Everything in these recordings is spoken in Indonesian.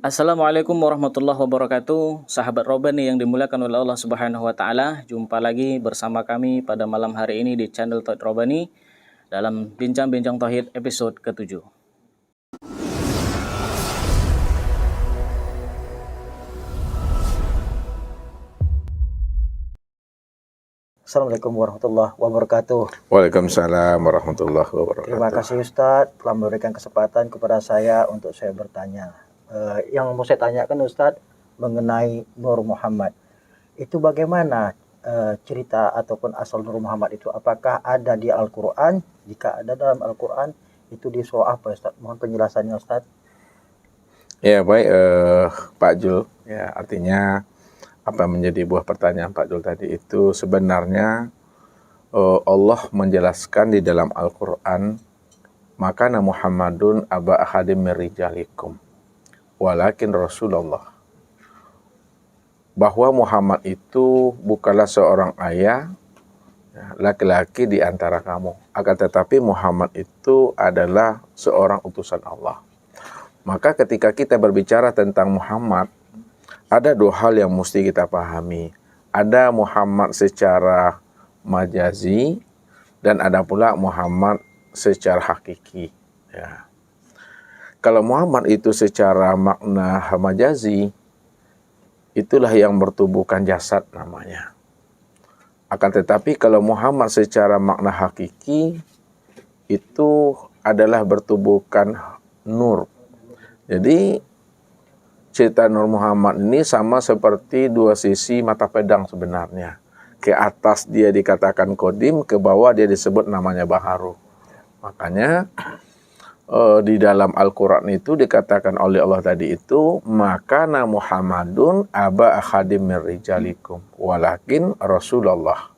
Assalamualaikum warahmatullahi wabarakatuh. Sahabat Robani yang dimuliakan oleh Allah Subhanahu wa taala, jumpa lagi bersama kami pada malam hari ini di channel Tauhid Robani dalam Bincang-bincang Tauhid episode ke-7. Assalamualaikum warahmatullahi wabarakatuh. Waalaikumsalam warahmatullahi wabarakatuh. Terima kasih Ustadz telah memberikan kesempatan kepada saya untuk saya bertanya. Yang mau saya tanyakan Ustadz mengenai Nur Muhammad. Itu bagaimana cerita ataupun asal Nur Muhammad itu? Apakah ada di Al-Quran? Jika ada dalam Al-Quran, itu di surah apa Ustadz? Mohon penjelasannya Ustadz. Ya baik Pak Jul. Ya artinya apa menjadi buah pertanyaan Pak Jul tadi itu sebenarnya Allah menjelaskan di dalam Al-Quran, maka Muhammadun aba ahadim mirijalikum walakin Rasulullah, bahwa Muhammad itu bukanlah seorang ayah laki-laki di antara kamu, akan tetapi Muhammad itu adalah seorang utusan Allah. Maka ketika kita berbicara tentang Muhammad, ada dua hal yang mesti kita pahami. Ada Muhammad secara majazi dan ada pula Muhammad secara hakiki. Ya. Kalau Muhammad itu secara makna majazi, itulah yang bertubuhkan jasad namanya. Akan tetapi kalau Muhammad secara makna hakiki, itu adalah bertubuhkan nur. Jadi cerita Nur Muhammad ini sama seperti dua sisi mata pedang sebenarnya. Ke atas dia dikatakan Qadim, ke bawah dia disebut namanya Baharu. Makanya di dalam Al-Quran itu dikatakan oleh Allah tadi itu, maka Muhammadun aba akhadim min rijalikum walakin Rasulullah.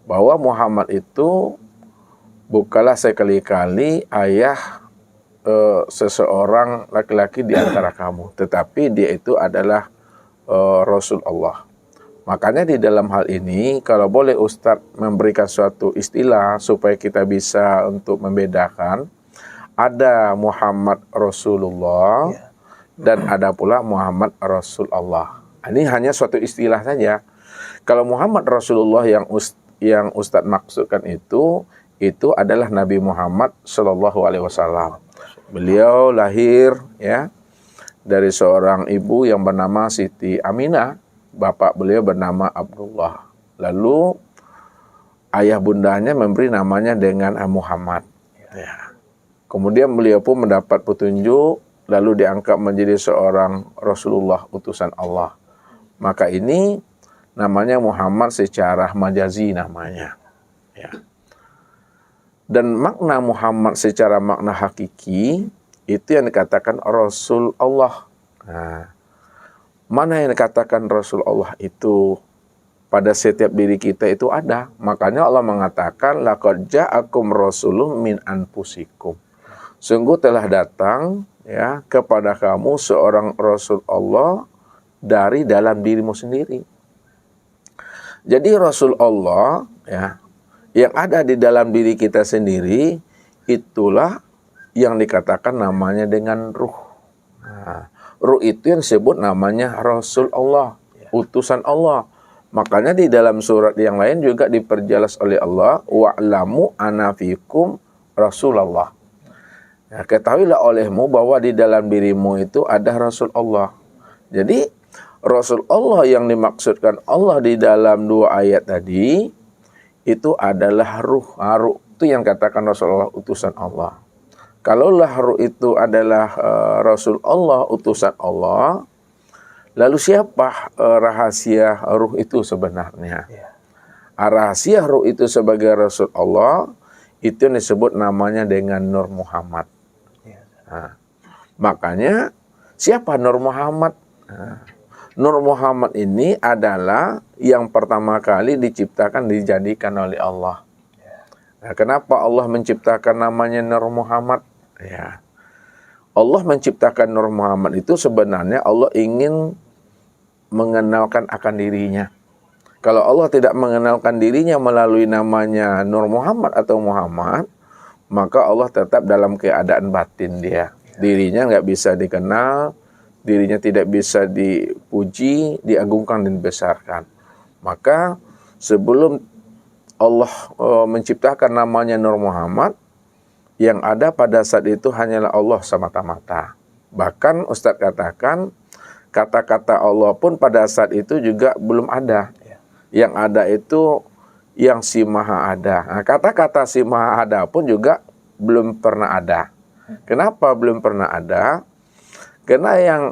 Bahwa Muhammad itu bukanlah sekali-kali ayah seseorang laki-laki di antara kamu, tetapi dia itu adalah Rasul Allah. Makanya di dalam hal ini, kalau boleh Ustadz memberikan suatu istilah supaya kita bisa untuk membedakan, ada Muhammad Rasulullah dan ada pula Muhammad Rasul Allah. Ini hanya suatu istilah saja. Kalau Muhammad Rasulullah yang Ustadz maksudkan itu adalah Nabi Muhammad Shallallahu Alaihi Wasallam. Beliau lahir ya dari seorang ibu yang bernama Siti Aminah, bapak beliau bernama Abdullah. Lalu ayah bundanya memberi namanya dengan Muhammad. Ya. Kemudian beliau pun mendapat petunjuk, lalu diangkat menjadi seorang Rasulullah utusan Allah. Maka ini namanya Muhammad secara majazi namanya. Ya. Dan makna Muhammad secara makna hakiki itu yang dikatakan Rasul Allah. Nah, mana yang dikatakan Rasul Allah itu pada setiap diri kita itu ada. Makanya Allah mengatakan laqad ja'akum rasulun min anfusikum. Sungguh telah datang ya kepada kamu seorang Rasul Allah dari dalam dirimu sendiri. Jadi Rasul Allah ya yang ada di dalam diri kita sendiri, itulah yang dikatakan namanya dengan ruh. Nah, ruh itu yang disebut namanya Rasul Allah, utusan Allah. Makanya di dalam surat yang lain juga diperjelas oleh Allah, wa'lamu ana fikum Rasulullah. Ya, ketahuilah olehmu bahwa di dalam dirimu itu ada Rasul Allah. Jadi Rasul Allah yang dimaksudkan Allah di dalam dua ayat tadi, itu adalah ruh. Ruh itu yang katakan Rasulullah utusan Allah. Kalaulah ruh itu adalah Rasul Allah utusan Allah, lalu siapa rahasia ruh itu sebenarnya? Rahasia ruh itu sebagai Rasul Allah itu yang disebut namanya dengan Nur Muhammad. Nah, makanya siapa Nur Muhammad? Nur Muhammad ini adalah yang pertama kali diciptakan, dijadikan oleh Allah. Nah, kenapa Allah menciptakan namanya Nur Muhammad? Ya, Allah menciptakan Nur Muhammad itu sebenarnya Allah ingin mengenalkan akan dirinya. Kalau Allah tidak mengenalkan dirinya melalui namanya Nur Muhammad atau Muhammad, maka Allah tetap dalam keadaan batin dia. Dirinya nggak bisa dikenal, dirinya tidak bisa dipuji, diagungkan dan dibesarkan. Maka sebelum Allah menciptakan namanya Nur Muhammad, yang ada pada saat itu hanyalah Allah semata-mata. Bahkan Ustadz katakan, kata-kata Allah pun pada saat itu juga belum ada. Yang ada itu yang si Maha Ada. Nah, kata-kata si Maha Ada pun juga belum pernah ada. Kenapa belum pernah ada? Karena yang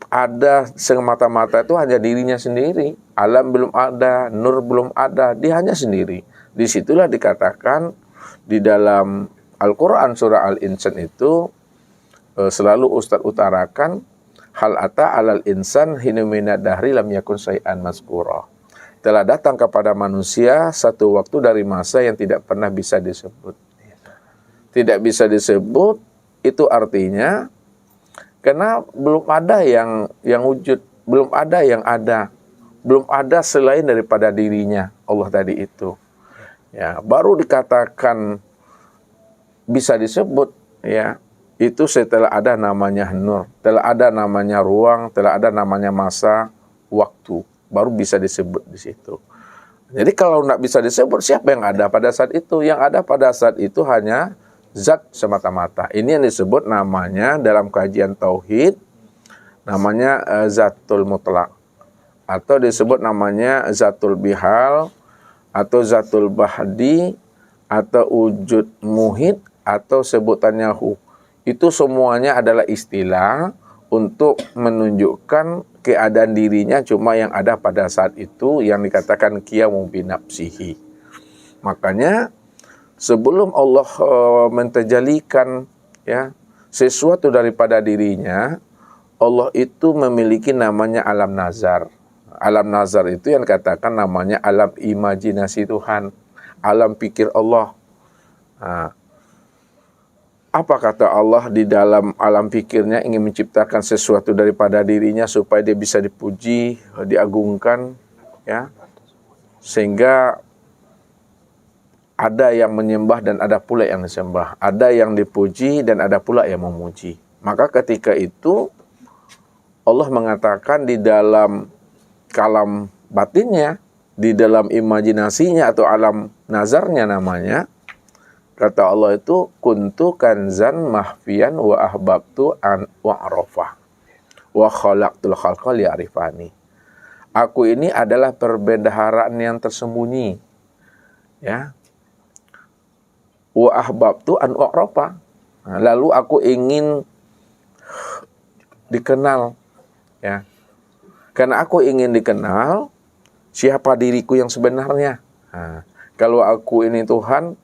ada semata-mata itu hanya dirinya sendiri. Alam belum ada, nur belum ada, dia hanya sendiri. Disitulah dikatakan di dalam Al-Quran surah Al-Insan itu selalu Ustadz utarakan, hal ata alal insan hina minad dahri lam yakun syai'an mazkura. Telah datang kepada manusia satu waktu dari masa yang tidak pernah bisa disebut. Tidak bisa disebut itu artinya karena belum ada yang wujud, belum ada yang ada, belum ada selain daripada dirinya Allah tadi itu. Ya, baru dikatakan bisa disebut, ya, itu setelah ada namanya nur, telah ada namanya ruang, telah ada namanya masa, waktu, baru bisa disebut di situ. Jadi kalau tidak bisa disebut, siapa yang ada pada saat itu? Yang ada pada saat itu hanya zat semata-mata. Ini yang disebut namanya dalam kajian tauhid, namanya zatul mutlak, atau disebut namanya zatul bihal, atau zatul bahdi, atau wujud muhid, atau sebutannya hu. Itu semuanya adalah istilah untuk menunjukkan keadaan dirinya cuma yang ada pada saat itu, yang dikatakan qiyamu binafsihi. Makanya sebelum Allah mentajalikan, ya, sesuatu daripada dirinya, Allah itu memiliki namanya alam nazar. Alam nazar itu yang dikatakan namanya alam imajinasi Tuhan, alam pikir Allah. Nah, apa kata Allah di dalam alam pikirnya, ingin menciptakan sesuatu daripada dirinya supaya dia bisa dipuji, diagungkan, ya, sehingga ada yang menyembah dan ada pula yang disembah, ada yang dipuji dan ada pula yang memuji. Maka ketika itu Allah mengatakan di dalam kalam batinnya, di dalam imajinasinya atau alam nazarnya namanya, kata Allah itu kuntu kanzan mahfian wa ahbabtu an wa'rafah wa khalaqtul khalqa li'arifani. Aku ini adalah perbendaharaan yang tersembunyi, ya. Wa ahbabtu an wa'rafah. Nah, lalu aku ingin dikenal, ya. Karena aku ingin dikenal siapa diriku yang sebenarnya. Nah, kalau aku ini Tuhan,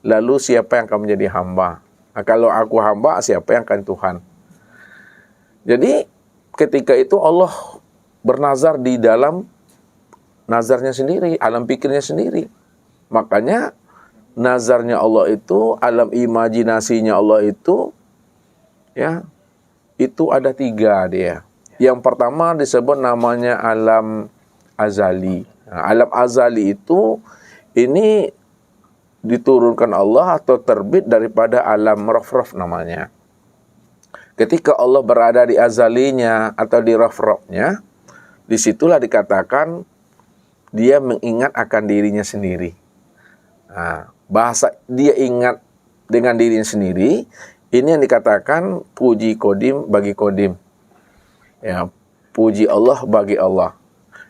lalu siapa yang akan menjadi hamba? Nah, kalau aku hamba, siapa yang akan Tuhan? Jadi ketika itu Allah bernazar di dalam nazarnya sendiri, alam pikirnya sendiri. Makanya nazarnya Allah itu, alam imajinasinya Allah itu, ya, itu ada 3 dia. Yang pertama disebut namanya alam azali. Nah, alam azali itu ini diturunkan Allah atau terbit daripada alam raf-raf namanya. Ketika Allah berada di azalinya atau di raf-rafnya, disitulah dikatakan dia mengingat akan dirinya sendiri. Nah, bahasa dia ingat dengan dirinya sendiri, ini yang dikatakan puji kodim bagi kodim. Ya, puji Allah bagi Allah.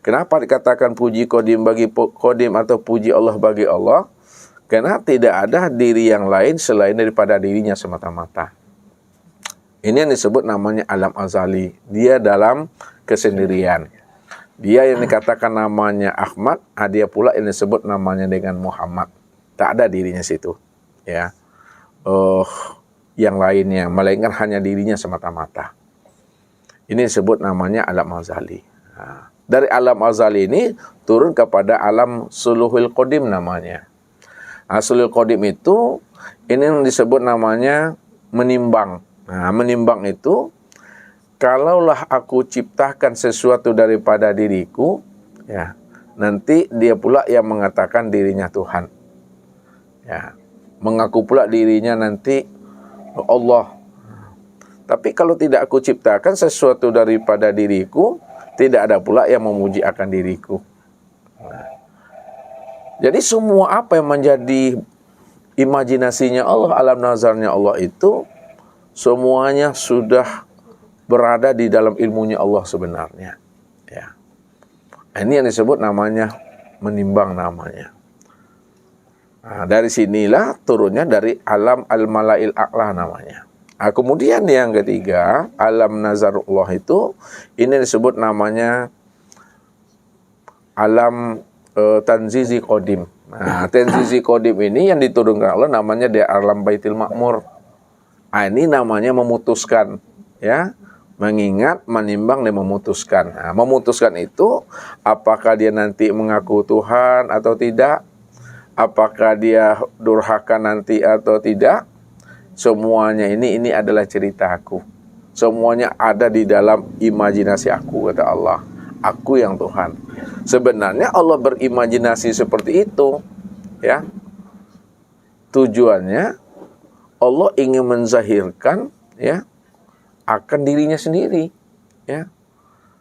Kenapa dikatakan puji kodim bagi kodim atau puji Allah bagi Allah? Karena tidak ada diri yang lain selain daripada dirinya semata-mata. Ini yang disebut namanya alam azali. Dia dalam kesendirian. Dia yang dikatakan namanya Ahmad, dia pula yang disebut namanya dengan Muhammad. Tak ada dirinya situ, ya. Yang lainnya, melainkan hanya dirinya semata-mata. Ini disebut namanya alam azali. Nah, dari alam azali ini turun kepada alam suluhul qadim namanya. Aslul qadim itu ini yang disebut namanya menimbang. Nah, menimbang itu kalaulah aku ciptakan sesuatu daripada diriku, ya, nanti dia pula yang mengatakan dirinya Tuhan. Ya, mengaku pula dirinya nanti Allah. Tapi kalau tidak aku ciptakan sesuatu daripada diriku, tidak ada pula yang memuji akan diriku. Jadi semua apa yang menjadi imajinasinya Allah, alam nazarnya Allah itu, semuanya sudah berada di dalam ilmunya Allah sebenarnya. Ya. Ini yang disebut namanya menimbang namanya. Nah, dari sinilah turunnya dari alam al-malail a'la namanya. Nah, kemudian yang ketiga, alam nazarullah itu, ini disebut namanya alam tanzizi qadim. Nah, tanzizi qadim ini yang diturunkan Allah namanya di alam Baitul Ma'mur. Nah, ini namanya memutuskan, ya. Mengingat, menimbang, dan memutuskan. Nah, memutuskan itu, apakah dia nanti mengaku Tuhan atau tidak? Apakah dia durhaka nanti atau tidak? Semuanya ini adalah cerita aku. Semuanya ada di dalam imajinasi aku, kata Allah. Aku yang Tuhan. Sebenarnya Allah berimajinasi seperti itu, ya. Tujuannya Allah ingin menzahirkan, ya, akan dirinya sendiri, ya,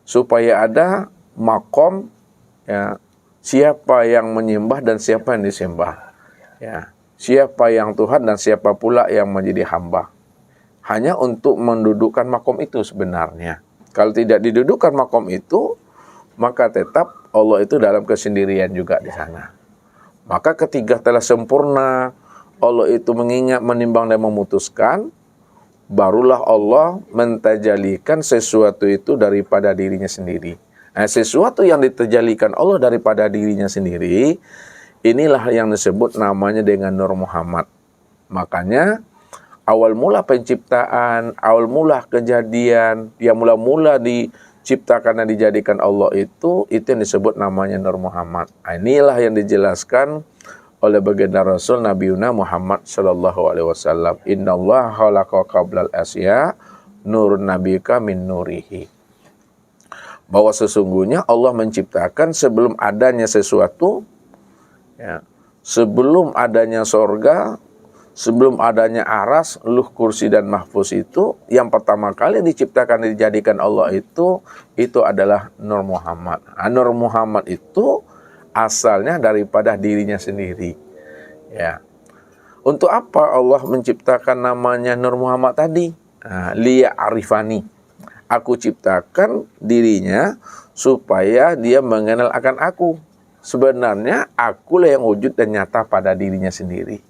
supaya ada makom, ya, siapa yang menyembah dan siapa yang disembah, ya, siapa yang Tuhan dan siapa pula yang menjadi hamba. Hanya untuk mendudukkan makom itu sebenarnya. Kalau tidak didudukkan makom itu, maka tetap Allah itu dalam kesendirian juga di sana. Maka ketika telah sempurna, Allah itu mengingat, menimbang, dan memutuskan, barulah Allah mentajalikan sesuatu itu daripada dirinya sendiri. Nah, sesuatu yang ditajalikan Allah daripada dirinya sendiri, inilah yang disebut namanya dengan Nur Muhammad. Makanya awal mula penciptaan, awal mula kejadian, yang mula-mula diciptakan dan dijadikan Allah itu yang disebut namanya Nur Muhammad. Nah, inilah yang dijelaskan oleh baginda Rasul Nabi Muhammad sallallahu alaihi wasallam. Innallaha khalaqa qablal asya nurun nabika min nurihi. Bahwa sesungguhnya Allah menciptakan sebelum adanya sesuatu, ya, sebelum adanya sorga, sebelum adanya aras, luh, kursi, dan mahfuz itu, yang pertama kali diciptakan dan dijadikan Allah itu adalah Nur Muhammad. Nur Muhammad itu asalnya daripada dirinya sendiri, ya. Untuk apa Allah menciptakan namanya Nur Muhammad tadi? Liya arifani, aku ciptakan dirinya supaya dia mengenal akan aku. Sebenarnya akulah yang wujud dan nyata pada dirinya sendiri.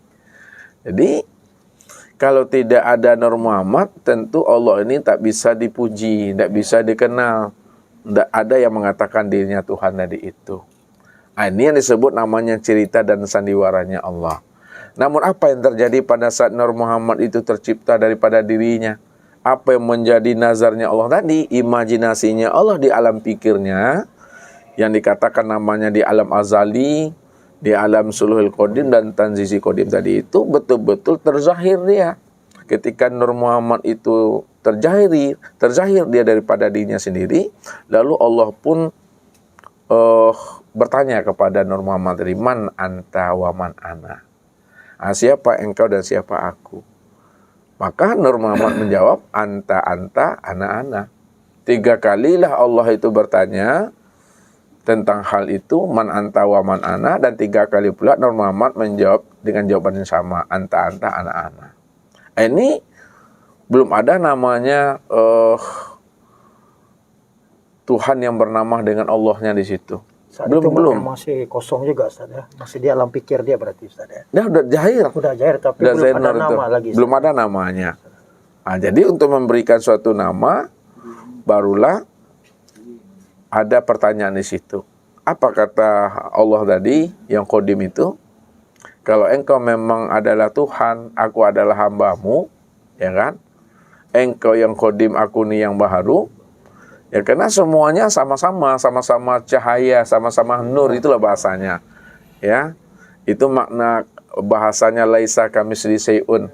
Jadi kalau tidak ada Nur Muhammad, tentu Allah ini tak bisa dipuji, tak bisa dikenal. Tidak ada yang mengatakan dirinya Tuhan tadi itu. Nah, ini yang disebut namanya cerita dan sandiwaranya Allah. Namun apa yang terjadi pada saat Nur Muhammad itu tercipta daripada dirinya? Apa yang menjadi nazarnya Allah tadi? Imajinasinya Allah di alam pikirnya, yang dikatakan namanya di alam azali, di alam suluhul qadim dan tanzizi qadim tadi itu betul-betul terzahir dia. Ketika Nur Muhammad itu terzahir dia daripada dirinya sendiri, lalu Allah pun bertanya kepada Nur Muhammad, man anta wa man ana. Siapa engkau dan siapa aku? Maka Nur Muhammad menjawab, anta, ana. 3 kalilah Allah itu bertanya tentang hal itu, man anta wa man ana, dan 3 kali pula Nur Muhammad menjawab dengan jawaban yang sama, anta, ana. Ini belum ada namanya Tuhan yang bernama dengan Allahnya di situ. Saat belum itu masih kosong juga, Ustaz, ya. Masih di alam pikir dia berarti, Ustaz, ya. Dia udah jahir Tapi udah belum ada itu. nama lagi, Ustaz. Belum ada namanya. Nah, jadi untuk memberikan suatu nama, barulah ada pertanyaan di situ. Apa kata Allah tadi yang qadim itu? Kalau engkau memang adalah Tuhan, aku adalah hambamu, ya kan? Engkau yang qadim, aku nih yang baharu. Ya, karena semuanya sama-sama cahaya, sama-sama nur, itulah bahasanya. Ya. Itu makna bahasanya laisa kamitsli syai'un.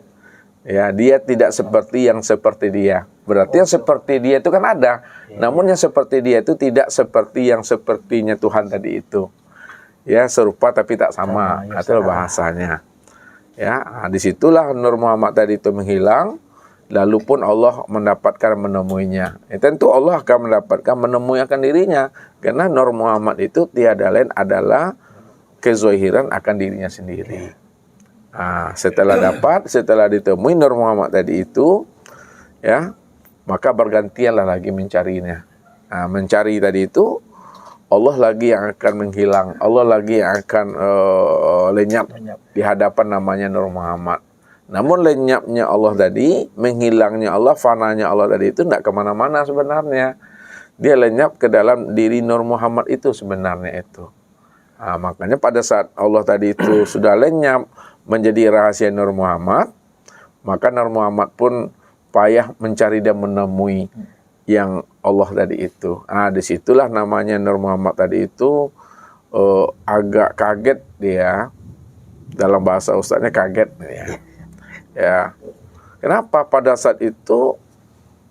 Ya, dia tidak seperti yang seperti dia. Berarti yang seperti dia itu kan ada. Namun yang seperti dia itu tidak seperti yang sepertinya Tuhan tadi itu. Ya, serupa tapi tak sama. Itulah bahasanya. Ya, disitulah Nur Muhammad tadi itu menghilang. lalu pun Allah mendapatkan menemuinya. Tentu Allah akan mendapatkan menemui akan dirinya, karena Nur Muhammad itu tiada lain adalah kezohiran akan dirinya sendiri. Setelah ditemui Nur Muhammad tadi itu, ya, maka bergantianlah lagi mencarinya. Mencari tadi itu, Allah lagi yang akan menghilang, Allah lagi yang akan lenyap di hadapan namanya Nur Muhammad. Namun lenyapnya Allah tadi, menghilangnya Allah, fananya Allah tadi itu tidak kemana-mana sebenarnya. Dia lenyap ke dalam diri Nur Muhammad itu sebenarnya itu. Makanya pada saat Allah tadi itu sudah lenyap menjadi rahasia Nur Muhammad, maka Nur Muhammad pun payah mencari dan menemui yang Allah tadi itu. Disitulah namanya Nur Muhammad tadi itu agak kaget dia. Dalam bahasa ustaznya kaget ya. Ya, kenapa pada saat itu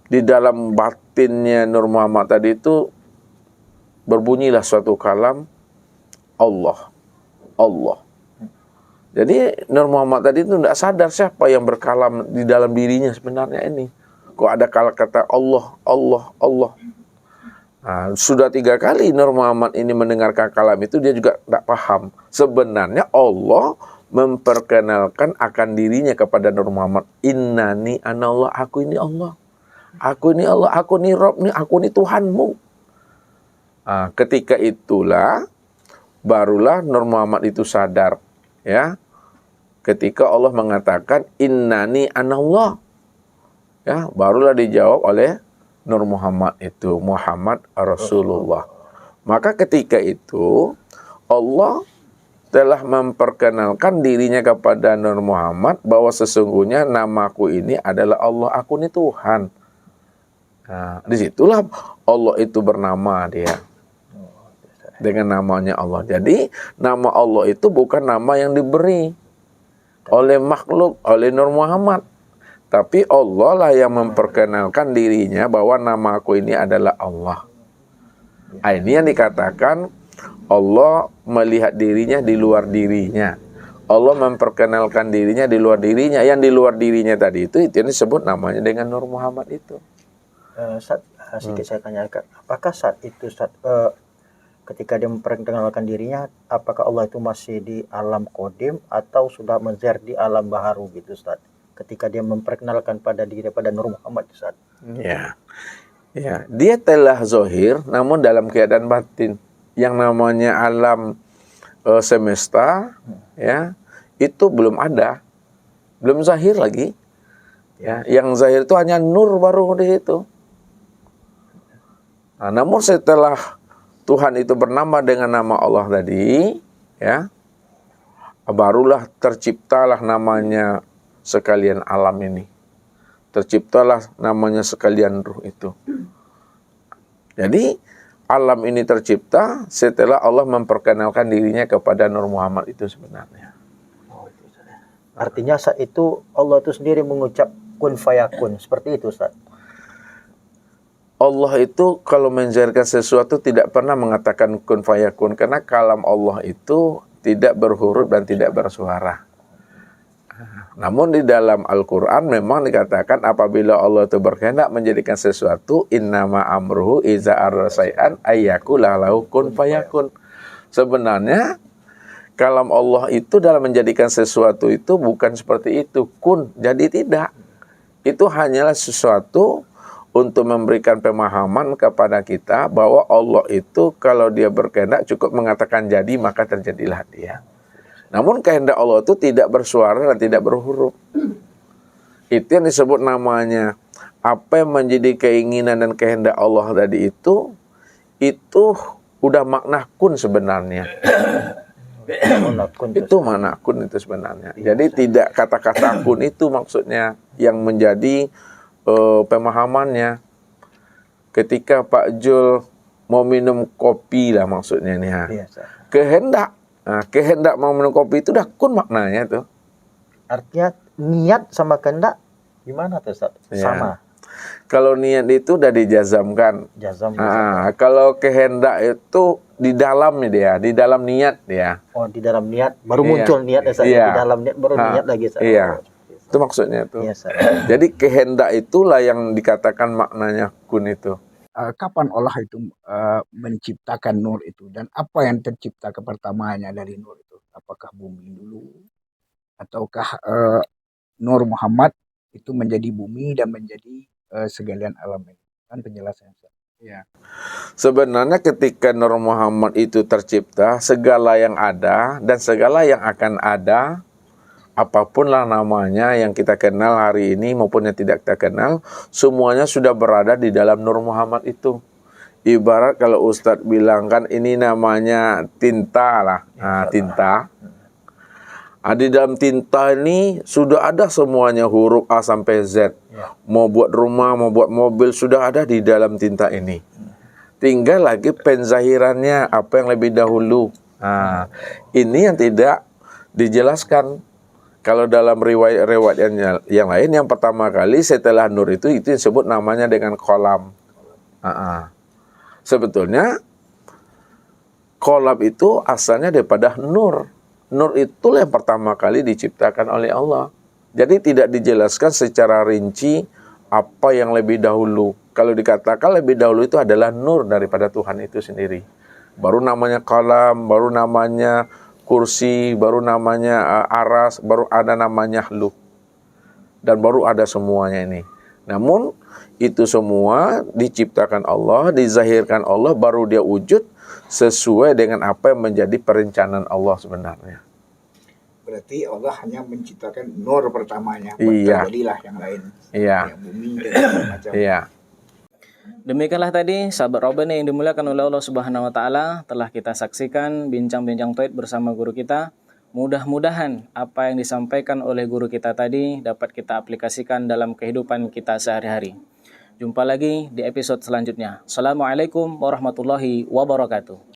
di dalam batinnya Nur Muhammad tadi itu berbunyilah suatu kalam Allah, Allah. Jadi Nur Muhammad tadi itu tidak sadar siapa yang berkalam di dalam dirinya sebenarnya ini. Kok ada kata Allah, Allah, Allah. Sudah 3 kali Nur Muhammad ini mendengarkan kalam itu, dia juga tidak paham. Sebenarnya Allah memperkenalkan akan dirinya kepada Nur Muhammad. Innani anallah, aku ini Allah. Aku ini Allah, aku ini Rabb, aku ini Tuhanmu. Ketika itulah barulah Nur Muhammad itu sadar, ya. Ketika Allah mengatakan innani anallah, ya, barulah dijawab oleh Nur Muhammad itu, Muhammad Rasulullah. Maka ketika itu Allah telah memperkenalkan dirinya kepada Nur Muhammad bahwa sesungguhnya namaku ini adalah Allah, aku ini Tuhan. Disitulah Allah itu bernama dia dengan namanya Allah. Jadi nama Allah itu bukan nama yang diberi oleh makhluk, oleh Nur Muhammad, tapi Allah lah yang memperkenalkan dirinya bahwa namaku ini adalah Allah. Ini yang dikatakan Allah melihat dirinya di luar dirinya. Allah memperkenalkan dirinya di luar dirinya. Yang di luar dirinya tadi itu yang disebut namanya dengan Nur Muhammad itu. Sedikit saya tanyakan, apakah saat itu ketika dia memperkenalkan dirinya, apakah Allah itu masih di alam qadim atau sudah menzer di alam baharu gitu, Ustaz? Ketika dia memperkenalkan pada diri pada Nur Muhammad, Ustaz. Ya. Ya, dia telah zohir namun dalam keadaan batin. Yang namanya alam semesta, ya, itu belum ada, belum zahir lagi. Ya, yang zahir itu hanya nur baru di situ. Namun setelah Tuhan itu bernama dengan nama Allah tadi, ya, barulah terciptalah namanya sekalian alam ini. Terciptalah namanya sekalian ruh itu. Jadi alam ini tercipta setelah Allah memperkenalkan dirinya kepada Nur Muhammad itu sebenarnya. Artinya saat itu Allah itu sendiri mengucap kun fayakun, seperti itu, Ustaz. Allah itu kalau mengajarkan sesuatu tidak pernah mengatakan kun fayakun, karena kalam Allah itu tidak berhuruf dan tidak bersuara. Namun di dalam Al-Quran memang dikatakan apabila Allah itu berkehendak menjadikan sesuatu, innama amruhu iza arrasai'an ayyakula lahu kun fayakun. Sebenarnya kalam Allah itu dalam menjadikan sesuatu itu bukan seperti itu, kun, jadi tidak. Itu hanyalah sesuatu untuk memberikan pemahaman kepada kita bahwa Allah itu kalau dia berkehendak cukup mengatakan jadi, maka terjadilah dia. Namun kehendak Allah itu tidak bersuara dan tidak berhuruf. Itu yang disebut namanya. Apa yang menjadi keinginan dan kehendak Allah tadi itu udah makna kun sebenarnya. Itu makna kun itu sebenarnya. Jadi tidak kata-kata kun itu maksudnya yang menjadi pemahamannya. Ketika Pak Jul mau minum kopi lah maksudnya nih. Kehendak. Kehendak mau minum kopi itu udah kun maknanya tuh. Artinya niat sama kehendak gimana tuh, Ustaz? Ya. Sama. Kalau niat itu udah dijazamkan. Jazam. Kalau kehendak itu di dalamnya dia, di dalam niat dia. Oh, di dalam niat baru muncul niat, Ustaz. Iya. Di dalam niat baru niat lagi, Ustaz. Iya. Itu maksudnya itu. Iya, Ustaz. Jadi kehendak itulah yang dikatakan maknanya kun itu. Kapan Allah itu menciptakan nur itu, dan apa yang tercipta pertamanya dari nur itu? Apakah bumi dulu, ataukah Nur Muhammad itu menjadi bumi dan menjadi segalian alam ini? Kan penjelasannya. Ya. Sebenarnya ketika Nur Muhammad itu tercipta, segala yang ada dan segala yang akan ada, apapun lah namanya yang kita kenal hari ini maupun yang tidak kita kenal, semuanya sudah berada di dalam Nur Muhammad itu. Ibarat kalau Ustadz bilang kan ini namanya tinta lah, nah, tinta. Di dalam tinta ini sudah ada semuanya, huruf A sampai Z. Mau buat rumah, mau buat mobil, sudah ada di dalam tinta ini. Tinggal lagi penzahirannya, apa yang lebih dahulu. Nah, ini yang tidak dijelaskan. Kalau dalam riwayat yang lain, yang pertama kali setelah nur itu disebut namanya dengan kolam. Sebetulnya kolam itu asalnya daripada nur. Nur itulah yang pertama kali diciptakan oleh Allah. Jadi tidak dijelaskan secara rinci apa yang lebih dahulu. Kalau dikatakan lebih dahulu itu adalah nur daripada Tuhan itu sendiri. Baru namanya kolam, baru namanya kursi, baru namanya aras, baru ada namanya hluk. Dan baru ada semuanya ini. Namun itu semua diciptakan Allah, dizahirkan Allah, baru dia wujud sesuai dengan apa yang menjadi perencanaan Allah sebenarnya. Berarti Allah hanya menciptakan nur pertamanya. Iya. Jadilah yang lain. Iya. Yang bumi dan macam. Iya. Demikianlah tadi sahabat Robani yang dimuliakan oleh Allah Subhanahu wa taala, telah kita saksikan bincang-bincang tauhid bersama guru kita. Mudah-mudahan apa yang disampaikan oleh guru kita tadi dapat kita aplikasikan dalam kehidupan kita sehari-hari. Jumpa lagi di episode selanjutnya. Assalamualaikum warahmatullahi wabarakatuh.